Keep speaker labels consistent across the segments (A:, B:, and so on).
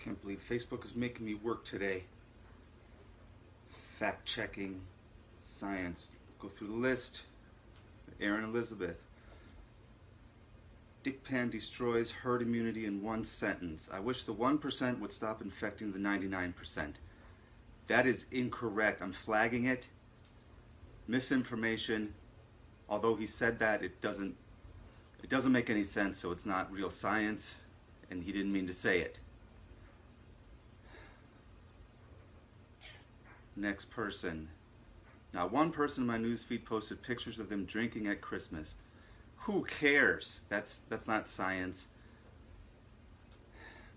A: Can't believe Facebook is making me work today. Fact checking, science. Go through the list. Aaron Elizabeth. Dick Pan destroys herd immunity in one sentence. I wish the 1% would stop infecting the 99%. That is incorrect. I'm flagging it. Misinformation. Although he said that, it doesn't make any sense, so it's not real science, and he didn't mean to say it. Next person. Now, one person in my newsfeed posted pictures of them drinking at Christmas. Who cares? That's not science.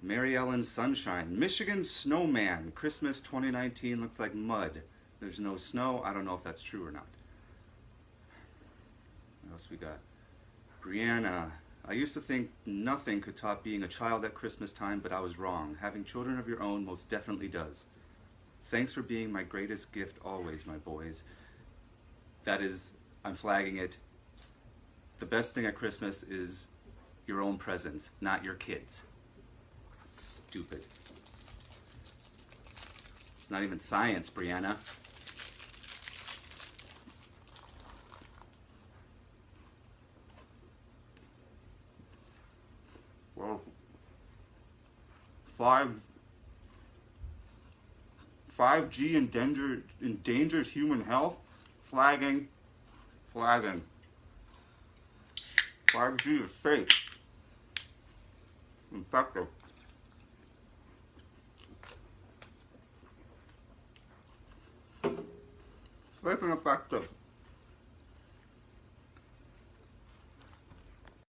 A: Mary Ellen Sunshine. Michigan snowman. Christmas 2019 looks like mud. There's no snow. I don't know if that's true or not. What else we got? Brianna. I used to think nothing could top being a child at Christmas time, but I was wrong. Having children of your own most definitely does. Thanks for being my greatest gift always, my boys. That is, I'm flagging it. The best thing at Christmas is your own presents, not your kids. It's stupid. It's not even science, Brianna. Well, 5G endangered human health? Flagging. 5G is safe. Effective. Safe and effective.